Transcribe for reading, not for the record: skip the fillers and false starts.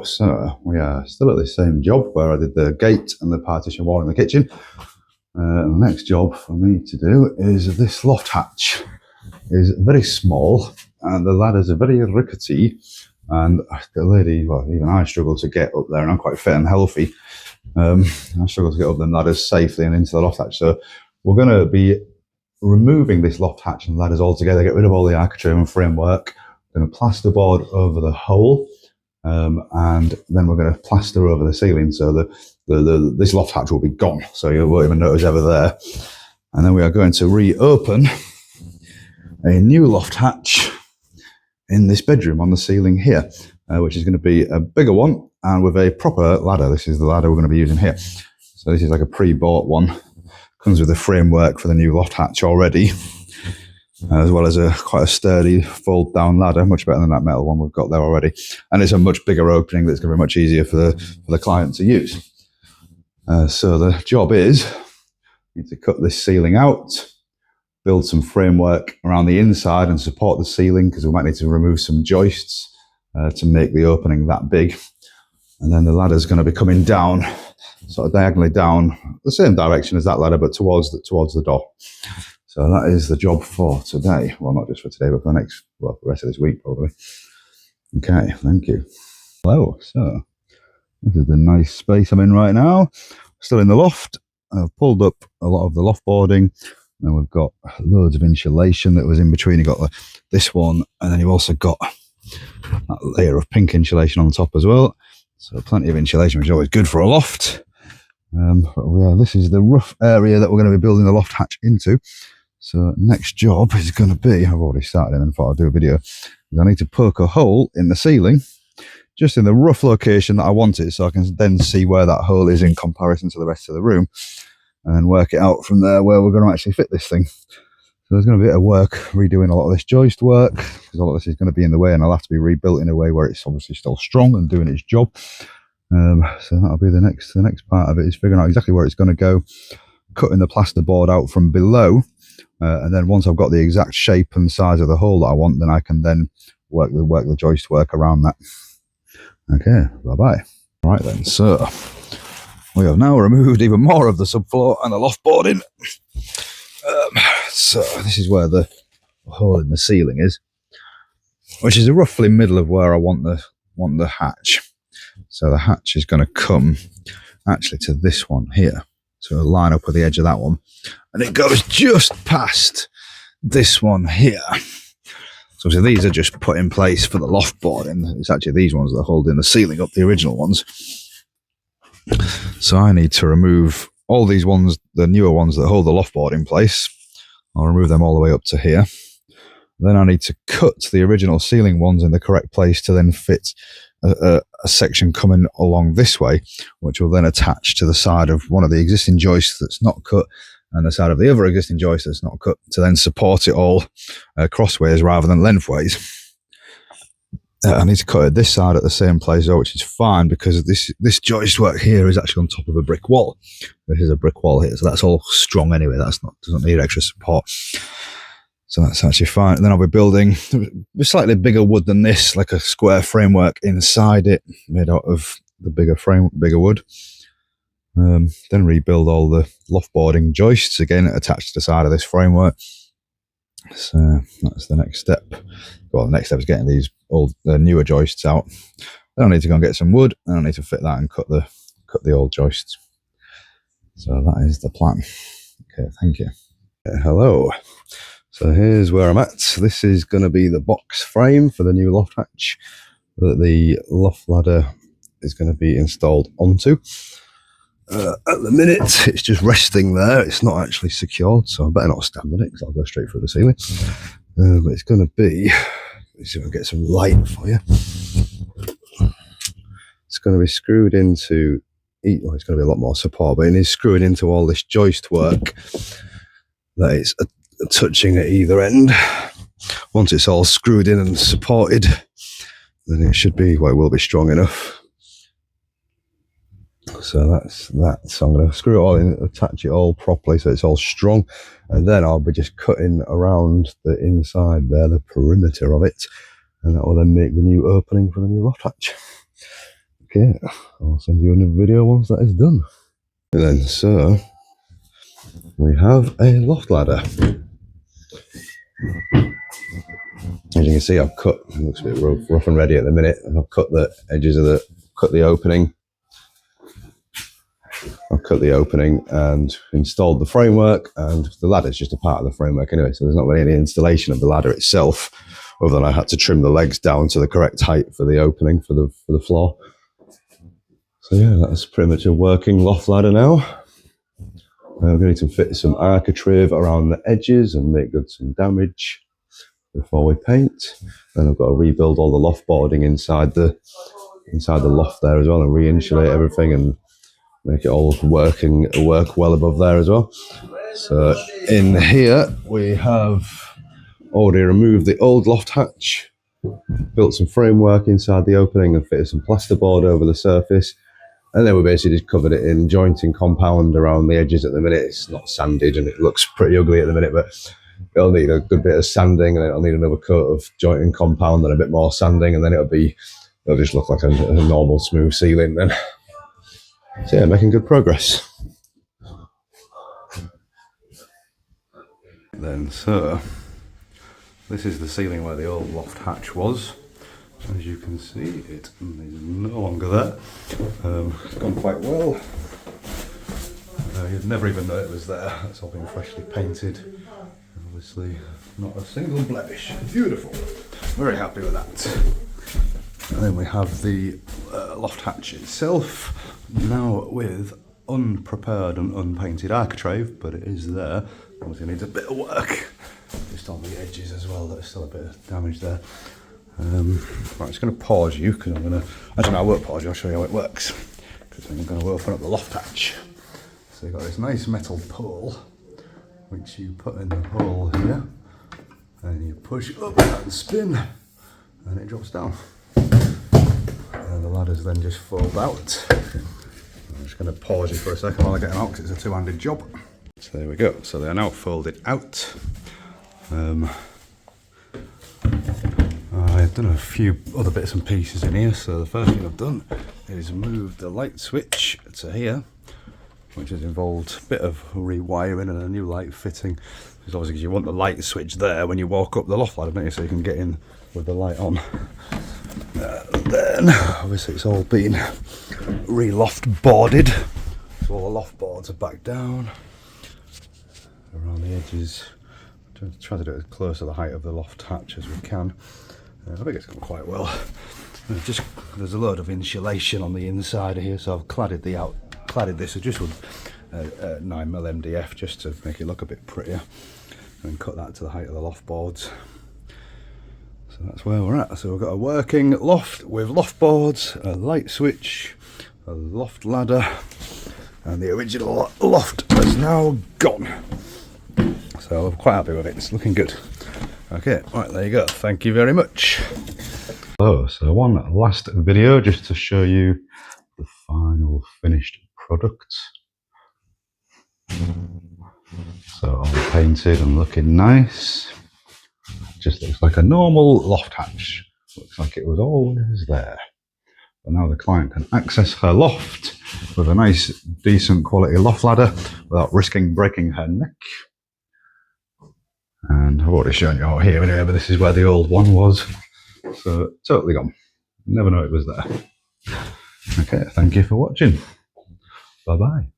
so we are still at the same job where I did the gate and the partition wall in the kitchen. The next job for me to do is this loft hatch. Is very small and the ladders are very rickety, and the lady, well, even I struggle to get up there, and I'm quite fit and healthy. I struggle to get up them ladders safely and into the loft hatch. So we're going to be removing this loft hatch and ladders altogether, get rid of all the architrave and framework. We're going to plasterboard over the hole, and then we're going to plaster over the ceiling, so this loft hatch will be gone, so you won't even notice ever there. And then we are going to reopen a new loft hatch in this bedroom on the ceiling here, which is going to be a bigger one and with a proper ladder. This is the ladder we're going to be using here. So this is like a pre-bought one. Comes with the framework for the new loft hatch already, as well as quite a sturdy fold-down ladder, much better than that metal one we've got there already. And it's a much bigger opening that's going to be much easier for the client to use. So the job is, we need to cut this ceiling out, build some framework around the inside and support the ceiling, because we might need to remove some joists to make the opening that big. And then the ladder's going to be coming down, sort of diagonally down the same direction as that ladder, but towards the door. So that is the job for today. Well, not just for today, but for the the rest of this week, probably. Okay, thank you. Hello, so this is the nice space I'm in right now. Still in the loft. I've pulled up a lot of the loft boarding. And we've got loads of insulation that was in between. You've got this one, and then you've also got that layer of pink insulation on top as well. So plenty of insulation, which is always good for a loft. This is the rough area that we're going to be building the loft hatch into. So next job is going to be, I've already started and thought I'd do a video, I need to poke a hole in the ceiling, just in the rough location that I want it, so I can then see where that hole is in comparison to the rest of the room, and then work it out from there where we're going to actually fit this thing. So there's going to be a bit of work redoing a lot of this joist work, because all of this is going to be in the way, and I'll have to be rebuilt in a way where it's obviously still strong and doing its job. So that'll be the next part of it, is figuring out exactly where it's going to go, cutting the plasterboard out from below, and then once I've got the exact shape and size of the hole that I want, then I can then work the joist work around that. Okay, bye-bye. All right then, so we have now removed even more of the subfloor and the loft boarding. So this is where the hole in the ceiling is, which is roughly middle of where I want the hatch. So the hatch is going to come actually to this one here. So it'll line up with the edge of that one. And it goes just past this one here. So obviously these are just put in place for the loft boarding. It's actually these ones that are holding the ceiling up, the original ones. So I need to remove all these ones, the newer ones that hold the loft board in place. I'll remove them all the way up to here. Then I need to cut the original ceiling ones in the correct place to then fit a section coming along this way, which will then attach to the side of one of the existing joists that's not cut, and the side of the other existing joist that's not cut, to then support it all crossways rather than lengthways. I need to cut this side at the same place though, which is fine, because this joist work here is actually on top of a brick wall. This is a brick wall here, so that's all strong anyway. Doesn't need extra support. So that's actually fine. And then I'll be building a slightly bigger wood than this, like a square framework inside it, made out of the bigger wood. Then rebuild all the loft boarding joists again attached to the side of this framework. So that's the next step. Well, the next step is getting these newer joists out. Then I need to go and get some wood, and I need to fit that and cut the old joists. So that is the plan. Okay, thank you. Hello. So here's where I'm at. This is going to be the box frame for the new loft hatch that the loft ladder is going to be installed onto. At the minute, it's just resting there. It's not actually secured, so I better not stand on it, because I'll go straight through the ceiling. But it's going to be, let's see if I can get some light for you. It's going to be screwed into, well, it's going to be a lot more support, but it is screwing into all this joist work that it's touching at either end. Once it's all screwed in and supported, then it should be, well, it will be strong enough. So that's that. So I'm going to screw it all in, attach it all properly so it's all strong, and then I'll be just cutting around the inside there, the perimeter of it, and that will then make the new opening for the new loft hatch. Okay, I'll send you another video once that is done. And then, so we have a loft ladder. As you can see, I've cut, it looks a bit rough and ready at the minute. I've cut the edges of cut the opening. I've cut the opening and installed the framework, and the ladder is just a part of the framework anyway, so there's not really any installation of the ladder itself, other than I had to trim the legs down to the correct height for the opening for the floor. So yeah, that's pretty much a working loft ladder now. I'm going to fit some architrave around the edges and make good some damage before we paint. Then I've got to rebuild all the loft boarding inside the loft there as well, and re-insulate everything and make it all work well above there as well. So in here we have already removed the old loft hatch, built some framework inside the opening and fitted some plasterboard over the surface, and then we basically just covered it in jointing compound around the edges at the minute. It's not sanded and it looks pretty ugly at the minute, but it'll need a good bit of sanding, and it'll need another coat of jointing compound and a bit more sanding, and then it'll just look like a normal smooth ceiling then. So yeah, making good progress. Then, so this is the ceiling where the old loft hatch was. As you can see, it is no longer there. It's gone quite well. You'd never even know it was there. It's all been freshly painted. Obviously, not a single blemish. Beautiful. Very happy with that. And then we have the loft hatch itself, now with unprepared and unpainted architrave, but it is there. Obviously needs a bit of work, just on the edges as well. There's still a bit of damage there. Right, I'm just going to pause you, because I won't pause you, I'll show you how it works. Because I'm going to open up the loft hatch. So you've got this nice metal pole, which you put in the hole here, and you push up and spin, and it drops down. And the ladders then just fold out. I'm just going to pause you for a second while I get them out, because it's a two-handed job. So there we go. So they are now folded out. I've done a few other bits and pieces in here. So the first thing I've done is move the light switch to here, which has involved a bit of rewiring and a new light fitting. Because obviously, because you want the light switch there when you walk up the loft ladder, don't you? So you can get in with the light on. Then obviously it's all been re-loft boarded, so all the loft boards are back down around the edges. Try to do it as close to the height of the loft hatch as we can. I think it's gone quite well. There's a load of insulation on the inside of here, so I've cladded this just with 9mm MDF just to make it look a bit prettier, and cut that to the height of the loft boards. So that's where we're at. So we've got a working loft with loft boards, a light switch, a loft ladder, and the original loft is now gone. So I'm quite happy with it. It's looking good. Okay, right, there you go. Thank you very much. So one last video just to show you the final finished product. So all painted and looking nice. Just looks like a normal loft hatch. Looks like it was always there. But now the client can access her loft with a nice, decent quality loft ladder without risking breaking her neck. And I've already shown you out here anyway, but this is where the old one was. So totally gone. Never know it was there. Okay, thank you for watching. Bye bye.